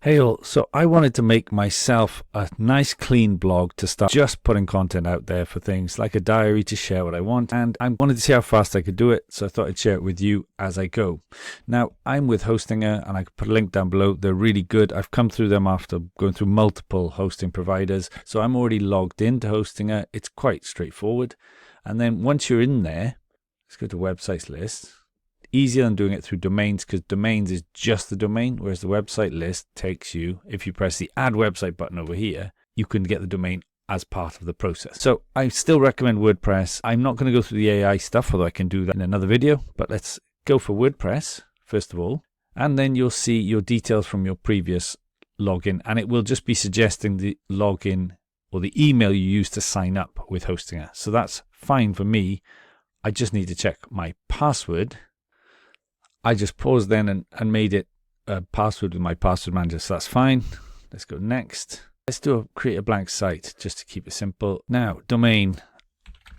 Hey all, so I wanted to make myself a nice clean blog to start just putting content out there for things like a diary to share what I want, and I wanted to see how fast I could do it, so I thought I'd share it with you as I go. Now, I'm with Hostinger, and I could put a link down below. They're really good. I've come through them after going through multiple hosting providers, so I'm already logged into Hostinger. It's quite straightforward. And then once you're in there, let's go to websites list. Easier than doing it through domains, because domains is just the domain, whereas the website list takes you, if you press the add website button over here, you can get the domain as part of the process. So I still recommend WordPress. I'm not going to go through the AI stuff, although I can do that in another video, but let's go for WordPress first of all, and then you'll see your details from your previous login, and it will just be suggesting the login or the email you used to sign up with Hostinger. So that's fine for me. I just need to check my password. I just paused then and made it a password with my password manager, so that's fine. Let's go next. Let's create a blank site just to keep it simple. Now, domain.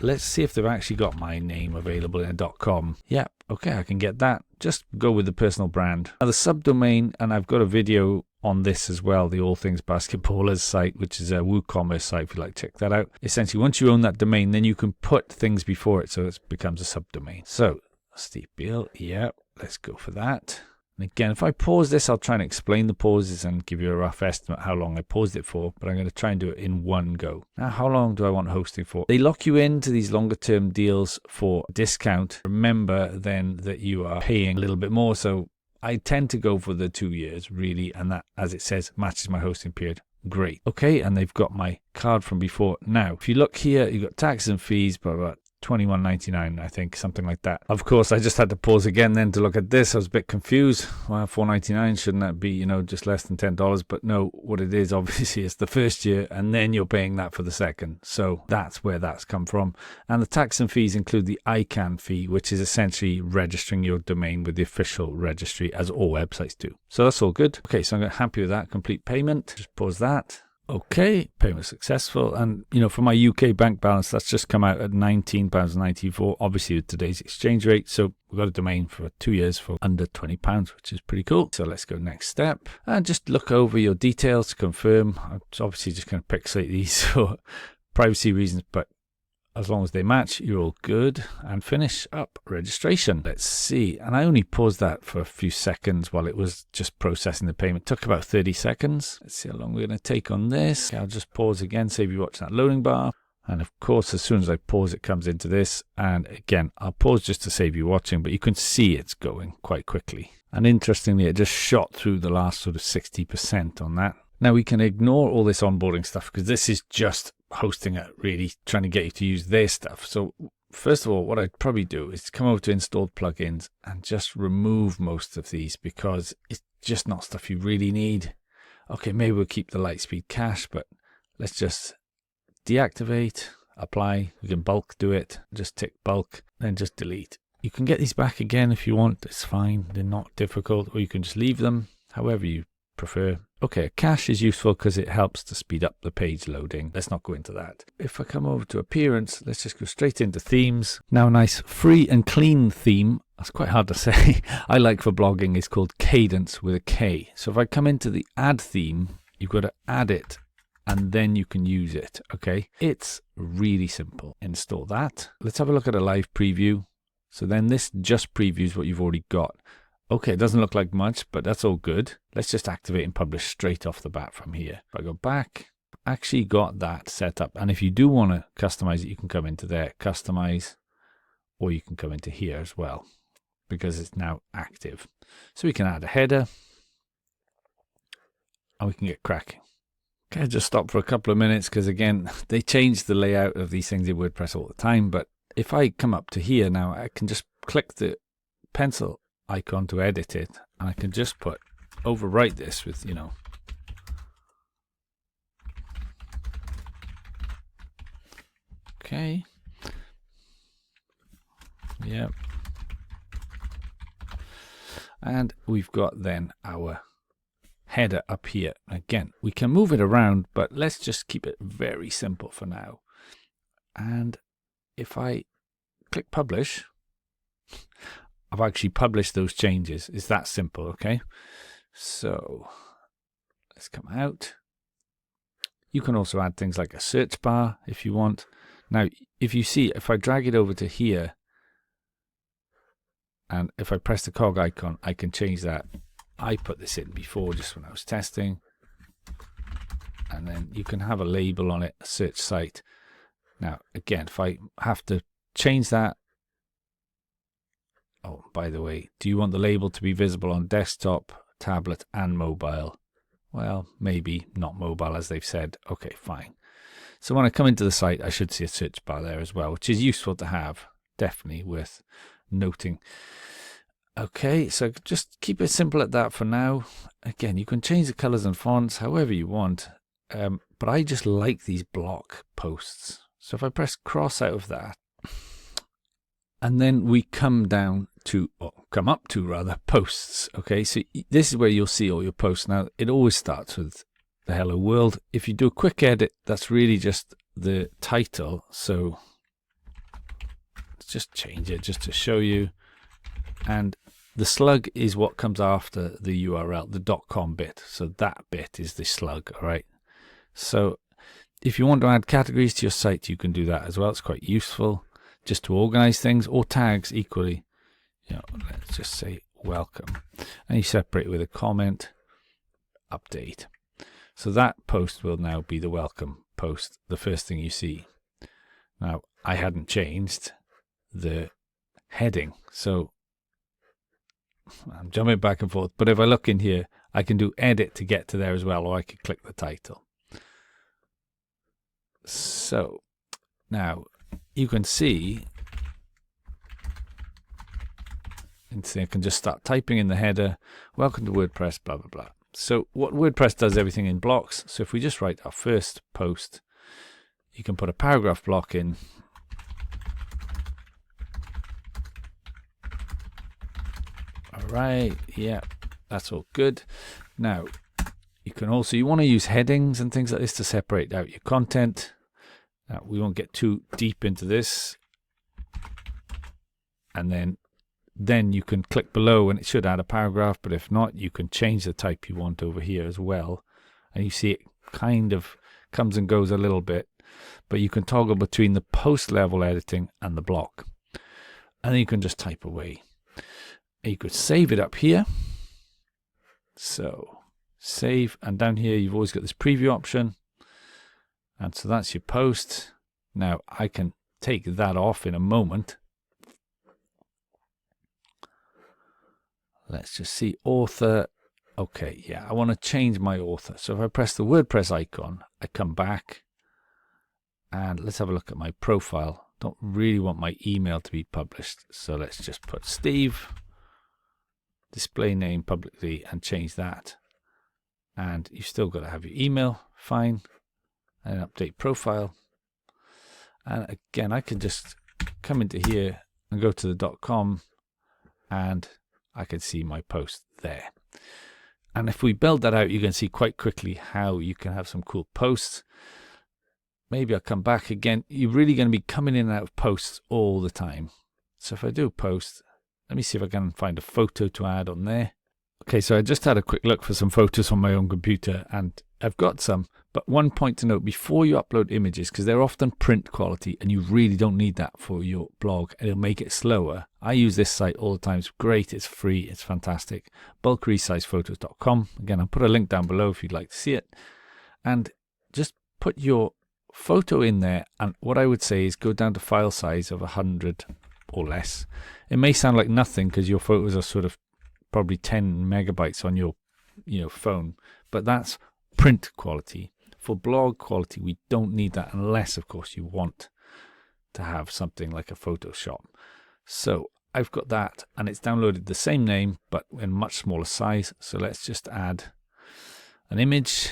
Let's see if they've actually got my name available in a .com. Yep, okay, I can get that. Just go with the personal brand. Now the subdomain, and I've got a video on this as well, the All Things Basketballers site, which is a WooCommerce site if you like to check that out. Essentially, once you own that domain, then you can put things before it, so it becomes a subdomain. So, Steve Beal, yep. Let's go for that. And again, if I pause this, I'll try and explain the pauses and give you a rough estimate how long I paused it for, but I'm going to try and do it in one go. Now, how long do I want hosting for? They lock you into these longer term deals for discount. Remember then that you are paying a little bit more. So I tend to go for the 2 years really. And that, as it says, matches my hosting period. Great. Okay. And they've got my card from before. Now, if you look here, you've got taxes and fees, blah, blah, blah. $21.99, I think, something like that. Of course, I just had to pause again then to look at this. I was a bit confused. Well, $4.99, shouldn't that be, just less than $10? But no, what it is, obviously, is the first year, and then you're paying that for the second. So that's where that's come from. And the tax and fees include the ICANN fee, which is essentially registering your domain with the official registry, as all websites do. So that's all good. Okay, so I'm happy with that. Complete payment. Just pause that. Okay, payment successful. And, for my UK bank balance, that's just come out at £19.94, obviously with today's exchange rate. So we've got a domain for 2 years for under £20, which is pretty cool. So let's go next step and just look over your details to confirm. I'm obviously just going to pixelate these for privacy reasons, but as long as they match, you're all good. And finish up registration. Let's see. And I only paused that for a few seconds while it was just processing the payment. It took about 30 seconds. Let's see how long we're going to take on this. Okay, I'll just pause again, save you watching that loading bar. And of course, as soon as I pause, it comes into this. And again, I'll pause just to save you watching, but you can see it's going quite quickly. And interestingly, it just shot through the last sort of 60% on that. Now we can ignore all this onboarding stuff because this is just hosting it, really trying to get you to use their stuff. So first of all, what I'd probably do is come over to installed plugins and just remove most of these because it's just not stuff you really need. Okay, maybe we'll keep the Lightspeed cache, but let's just deactivate, apply. We can bulk do it, just tick bulk, then just delete. You can get these back again if you want. It's fine. They're not difficult, or you can just leave them however you prefer. Okay, a cache is useful because it helps to speed up the page loading. Let's not go into that. If I come over to appearance, let's just go straight into themes. Now a nice free and clean theme, that's quite hard to say, I like for blogging is called Cadence with a K. So if I come into the add theme, you've got to add it and then you can use it, okay? It's really simple. Install that. Let's have a look at a live preview. So then this just previews what you've already got. Okay, it doesn't look like much, but that's all good. Let's just activate and publish straight off the bat from here. If I go back, actually got that set up. And if you do want to customize it, you can come into there, customize, or you can come into here as well because it's now active. So we can add a header and we can get cracking. Okay, just stop for a couple of minutes because again, they change the layout of these things in WordPress all the time. But if I come up to here now, I can just click the pencil icon to edit it, and I can just overwrite this with okay, yep, and we've got then our header up here. Again, we can move it around, but let's just keep it very simple for now. And if I click publish, I've actually published those changes. It's that simple, okay? So let's come out. You can also add things like a search bar if you want. Now, if you see, if I drag it over to here, and if I press the cog icon, I can change that. I put this in before just when I was testing. And then you can have a label on it, a search site. Now, again, if I have to change that. Oh, by the way, do you want the label to be visible on desktop, tablet, and mobile? Well, maybe not mobile, as they've said. Okay, fine. So when I come into the site, I should see a search bar there as well, which is useful to have. Definitely worth noting. Okay, so just keep it simple at that for now. Again, you can change the colors and fonts however you want, but I just like these block posts. So if I press cross out of that, and then we come down to, or come up to rather, posts. Okay, so this is where you'll see all your posts. Now, it always starts with the hello world. If you do a quick edit, that's really just the title. So let's just change it just to show you. And the slug is what comes after the URL, the .com bit. So that bit is the slug, all right? So if you want to add categories to your site, you can do that as well. It's quite useful just to organize things, or tags equally. You know, let's just say welcome. And you separate with a comment, update. So that post will now be the welcome post, the first thing you see. Now, I hadn't changed the heading, so I'm jumping back and forth, but if I look in here, I can do edit to get to there as well, or I could click the title. So now you can see, I can just start typing in the header, welcome to WordPress, blah, blah, blah. So what WordPress does everything in blocks. So if we just write our first post, you can put a paragraph block in. All right, yeah, that's all good. Now, you can also, you want to use headings and things like this to separate out your content. Now, we won't get too deep into this. And then you can click below and it should add a paragraph, but if not, you can change the type you want over here as well. And you see it kind of comes and goes a little bit, but you can toggle between the post level editing and the block. And then you can just type away. And you could save it up here. So save, and down here you've always got this preview option. And so that's your post. Now I can take that off in a moment. Let's just see author. Okay, yeah, I want to change my author. So if I press the WordPress icon, I come back and let's have a look at my profile. Don't really want my email to be published. So let's just put Steve, display name publicly, and change that. And you've still got to have your email, fine. And update profile. And again, I can just come into here and go to the .com and I can see my post there. And if we build that out, you can see quite quickly how you can have some cool posts. Maybe I'll come back again. You're really going to be coming in and out of posts all the time. So if I do a post, let me see if I can find a photo to add on there. Okay, so I just had a quick look for some photos on my own computer and I've got some, but one point to note before you upload images, because they're often print quality and you really don't need that for your blog and it'll make it slower. I use this site all the time. It's great. It's free. It's fantastic. bulkresizePhotos.com. Again, I'll put a link down below if you'd like to see it. And just put your photo in there. And what I would say is go down to file size of 100 or less. It may sound like nothing because your photos are sort of probably 10 megabytes on your phone, but that's print quality. For blog quality, we don't need that unless, of course, you want to have something like a Photoshop. So I've got that, and it's downloaded the same name, but in much smaller size. So let's just add an image.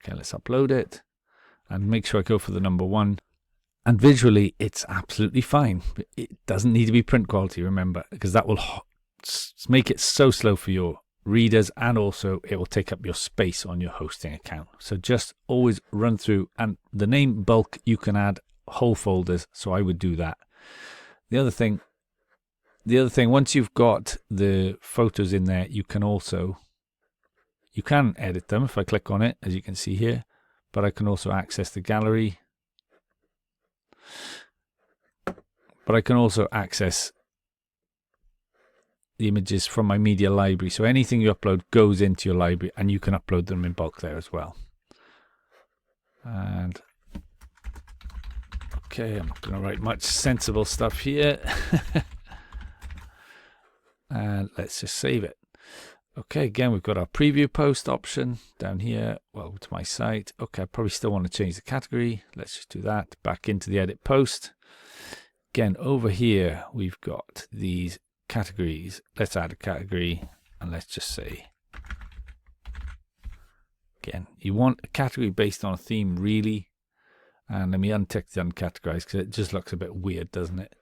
Okay, let's upload it and make sure I go for the number 1. And visually, it's absolutely fine. It doesn't need to be print quality, remember, because that will make it so slow for your readers, and also it will take up your space on your hosting account. So just always run through, and the name bulk, you can add whole folders, so I would do that. The other thing the other thing, once you've got the photos in there, you can edit them if I click on it, as you can see here, but I can also access the gallery. But I can also access the images from my media library. So anything you upload goes into your library, and you can upload them in bulk there as well. And okay, I'm not going to write much sensible stuff here. And let's just save it. Okay, again, we've got our preview post option down here. Welcome to my site. Okay, I probably still want to change the category. Let's just do that. Back into the edit post. Again, over here, we've got these categories. Let's add a category, and let's just say, again, you want a category based on a theme, really. And let me untick the uncategorized, because it just looks a bit weird, doesn't it?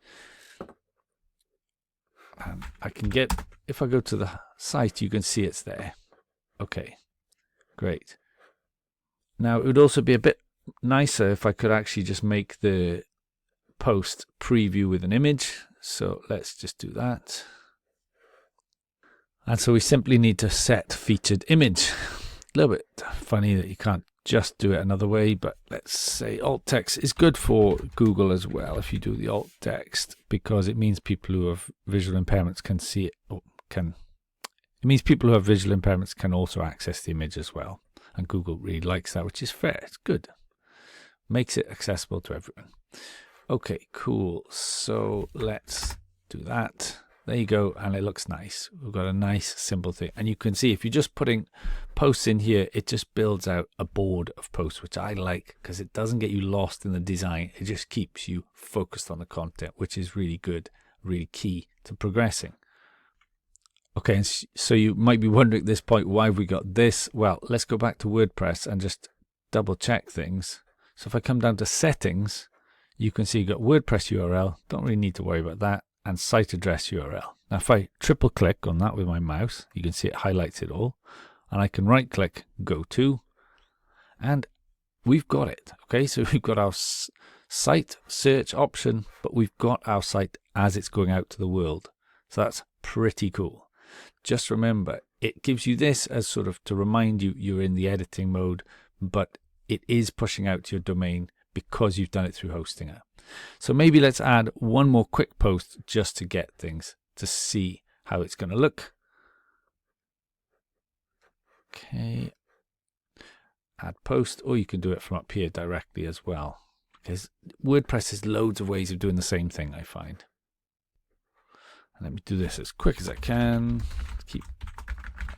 And I can get, if I go to the site, you can see it's there. Okay, great. Now, it would also be a bit nicer if I could actually just make the post preview with an image. So let's just do that. And so we simply need to set featured image. A little bit funny that you can't just do it another way, but let's say alt text is good for Google as well if you do the alt text, because it means people who have visual impairments can see it, or it means people who have visual impairments can also access the image as well. And Google really likes that, which is fair. It's good. Makes it accessible to everyone. Okay, cool. So let's do that. There you go, and it looks nice. We've got a nice simple thing, and you can see if you're just putting posts in here, it just builds out a board of posts, which I like because it doesn't get you lost in the design. It just keeps you focused on the content, which is really good, really key to progressing. Okay, and so you might be wondering at this point, why have we got this? Well, let's go back to WordPress and just double check things. So if I come down to settings, you can see you've got WordPress URL. Don't really need to worry about that. And site address URL. Now if I triple click on that with my mouse, you can see it highlights it all, and I can right click, go to, and we've got it. Okay, so we've got our site search option, but we've got our site as it's going out to the world. So that's pretty cool. Just remember, it gives you this as sort of to remind you you're in the editing mode, but it is pushing out to your domain because you've done it through Hostinger. So maybe let's add one more quick post just to get things to see how it's going to look. Okay, add post, or you can do it from up here directly as well, because WordPress has loads of ways of doing the same thing, I find. And let me do this as quick as I can. Keep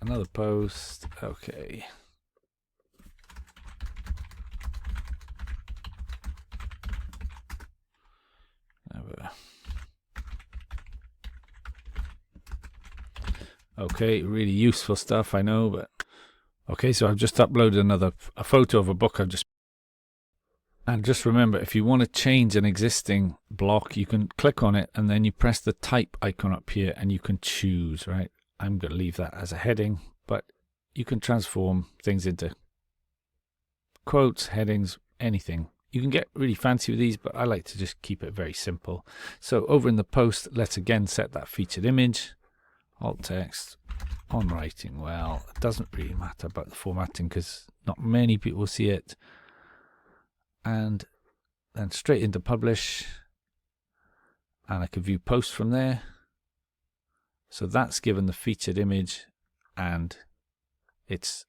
another post. Okay. Okay, really useful stuff, I know, but okay, so I've just uploaded a photo of a book I've just, and just remember, if you want to change an existing block, you can click on it and then you press the type icon up here and you can choose, right? I'm going to leave that as a heading, but you can transform things into quotes, headings, anything. You can get really fancy with these, but I like to just keep it very simple. So over in the post, let's again set that featured image, alt text, on writing. Well, it doesn't really matter about the formatting because not many people see it. And then straight into publish, and I can view posts from there. So that's given the featured image, and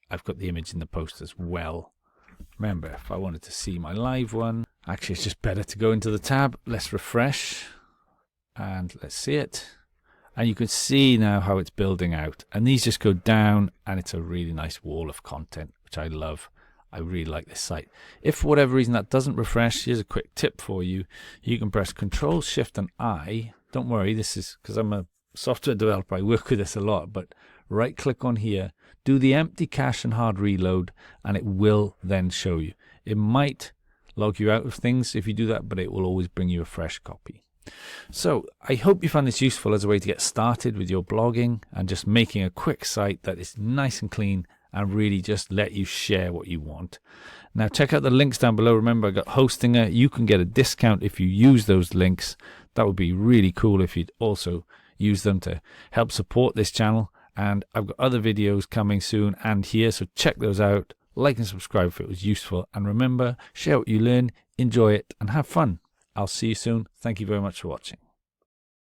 I've got the image in the post as well. Remember, if I wanted to see my live one, actually it's just better to go into the tab. Let's refresh and let's see it. And you can see now how it's building out. And these just go down, and it's a really nice wall of content, which I love. I really like this site. If for whatever reason that doesn't refresh, here's a quick tip for you. You can press Control, Shift, and I. Don't worry, this is because I'm a software developer. I work with this a lot, but right click on here, do the empty cache and hard reload, and it will then show you. It might log you out of things if you do that, but it will always bring you a fresh copy. So I hope you found this useful as a way to get started with your blogging and just making a quick site that is nice and clean and really just let you share what you want. Now check out the links down below. Remember, I got Hostinger. You can get a discount if you use those links. That would be really cool if you'd also use them to help support this channel. And I've got other videos coming soon and here, so check those out. Like and subscribe if it was useful. And remember, share what you learn, enjoy it, and have fun. I'll see you soon. Thank you very much for watching.